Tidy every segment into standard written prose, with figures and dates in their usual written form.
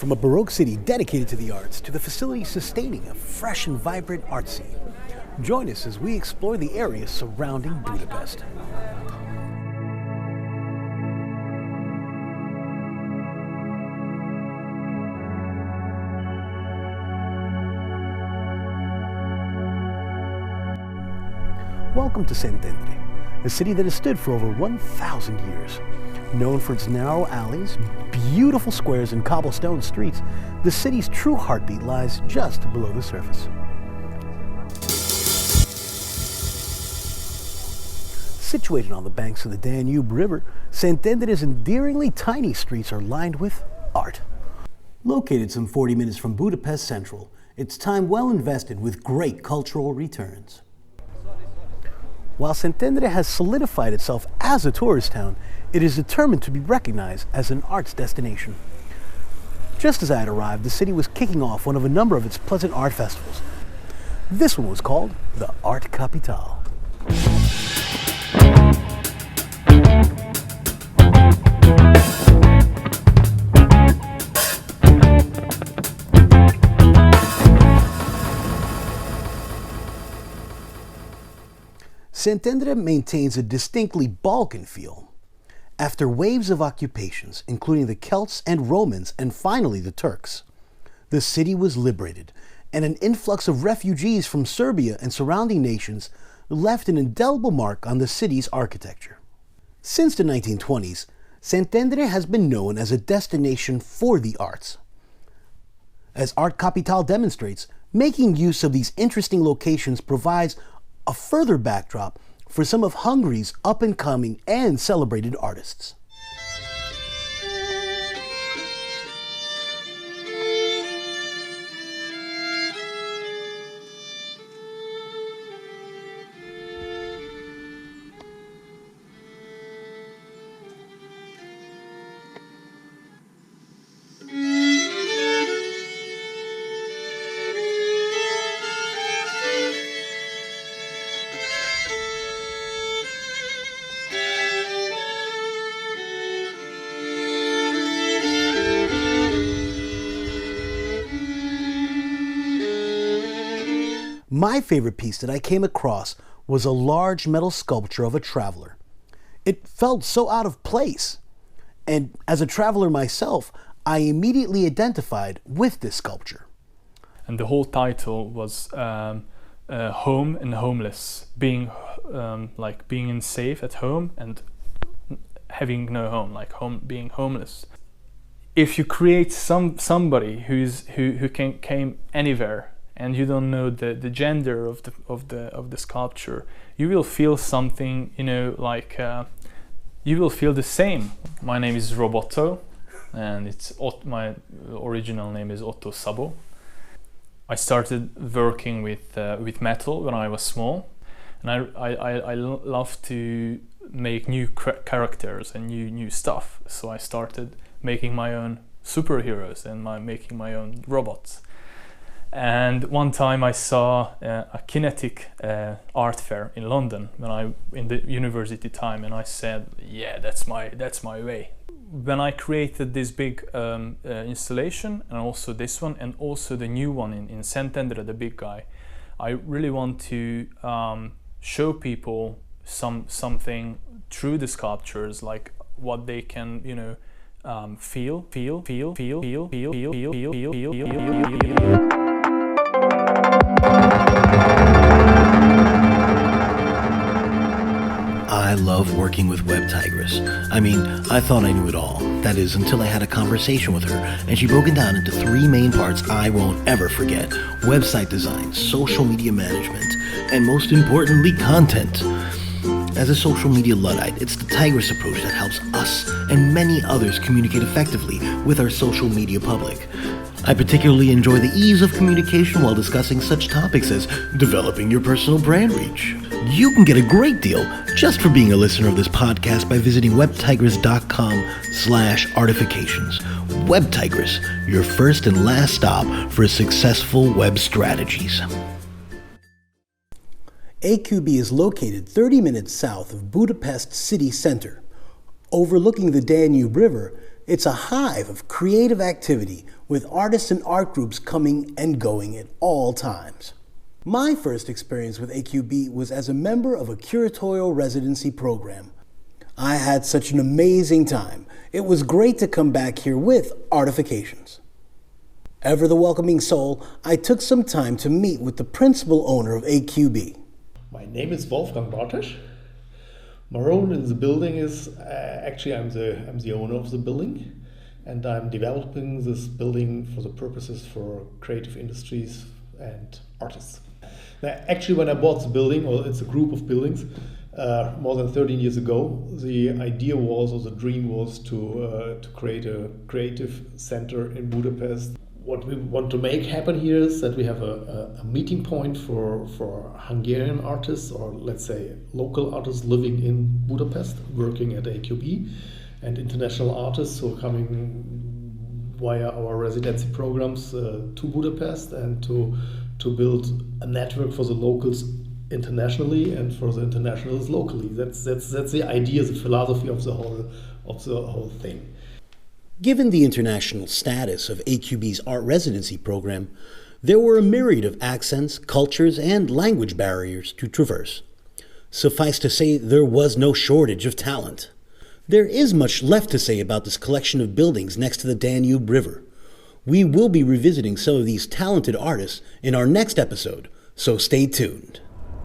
From a Baroque city dedicated to the arts to the facility sustaining a fresh and vibrant art scene. Join us as we explore the areas surrounding Budapest. Welcome to Szentendre, a city that has stood for over 1,000 years. Known for its narrow alleys, beautiful squares, and cobblestone streets, the city's true heartbeat lies just below the surface. Situated on the banks of the Danube River, Szentendre's endearingly tiny streets are lined with art. Located some 40 minutes from Budapest Central, it's time well invested with great cultural returns. While Szentendre has solidified itself as a tourist town, it is determined to be recognized as an arts destination. Just as I had arrived, the city was kicking off one of a number of its pleasant art festivals. This one was called the Art Capital. Szentendre maintains a distinctly Balkan feel. After waves of occupations, including the Celts and Romans and finally the Turks, the city was liberated, and an influx of refugees from Serbia and surrounding nations left an indelible mark on the city's architecture. Since the 1920s, Szentendre has been known as a destination for the arts. As Art Capital demonstrates, making use of these interesting locations provides a further backdrop for some of Hungary's up-and-coming and celebrated artists. My favorite piece that I came across was a large metal sculpture of a traveler. It felt so out of place. And as a traveler myself, I immediately identified with this sculpture. And the whole title was Home and Homeless, being being safe at home and having no home, like being homeless. If you create somebody who can came anywhere, and you don't know the gender of the sculpture, you will feel something, you will feel the same. My name is Roboto, and my original name is Otto Szabo. I started working with metal when I was small, and I love to make new characters and new stuff. So I started making my own superheroes and making my own robots. And one time I saw a kinetic art fair in London in the university time, and I said, yeah, that's my way. When I created this big installation, and also this one, and also the new one in Szentendre, the big guy, I really want to show people something through the sculptures, like what they can, feel. I love working with WebTigress. I mean, I thought I knew it all. That is, until I had a conversation with her, and she broke it down into 3 main parts I won't ever forget: website design, social media management, and most importantly, content. As a social media Luddite, it's the Tigress approach that helps us and many others communicate effectively with our social media public. I particularly enjoy the ease of communication while discussing such topics as developing your personal brand reach. You can get a great deal just for being a listener of this podcast by visiting WebTigress.com/artifications. WebTigress, your first and last stop for successful web strategies. AQB is located 30 minutes south of Budapest city center. Overlooking the Danube River, It's a hive of creative activity with artists and art groups coming and going at all times. My first experience with AQB was as a member of a curatorial residency program. I had such an amazing time. It was great to come back here with Artifications. Ever the welcoming soul, I took some time to meet with the principal owner of AQB. My name is Wolfgang Bartosz. My role in the building is actually I'm the owner of the building, and I'm developing this building for the purposes for creative industries and artists. Now, actually, when I bought the building, or it's a group of buildings, more than 13 years ago, the idea was, or the dream was, to create a creative center in Budapest. What we want to make happen here is that we have a meeting point for Hungarian artists, or let's say local artists living in Budapest, working at AQB, and international artists who are coming via our residency programs to Budapest, and to build a network for the locals internationally and for the internationals locally. That's the idea, the philosophy of the whole thing. Given the international status of AQB's art residency program, there were a myriad of accents, cultures, and language barriers to traverse. Suffice to say, there was no shortage of talent. There is much left to say about this collection of buildings next to the Danube River. We will be revisiting some of these talented artists in our next episode, so stay tuned.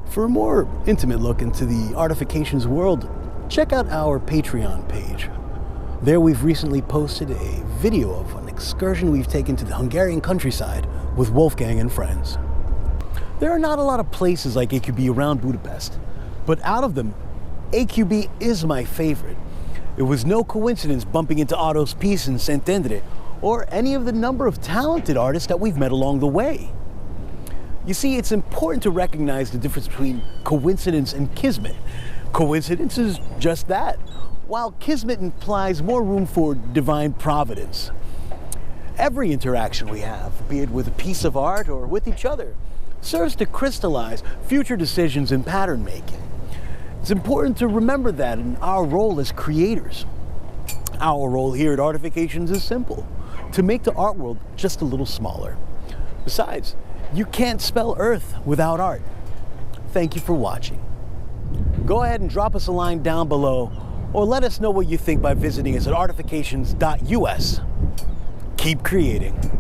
For a more intimate look into the Artifications world, check out our Patreon page. There we've recently posted a video of an excursion we've taken to the Hungarian countryside with Wolfgang and friends. There are not a lot of places like AQB around Budapest, but out of them, AQB is my favorite. It was no coincidence bumping into Otto's piece in Szentendre, or any of the number of talented artists that we've met along the way. You see, it's important to recognize the difference between coincidence and kismet. Coincidence is just that, while kismet implies more room for divine providence. Every interaction we have, be it with a piece of art or with each other, serves to crystallize future decisions in pattern making. It's important to remember that in our role as creators. Our role here at Artifications is simple: to make the art world just a little smaller. Besides, you can't spell Earth without art. Thank you for watching. Go ahead and drop us a line down below, or let us know what you think by visiting us at artifications.us. Keep creating.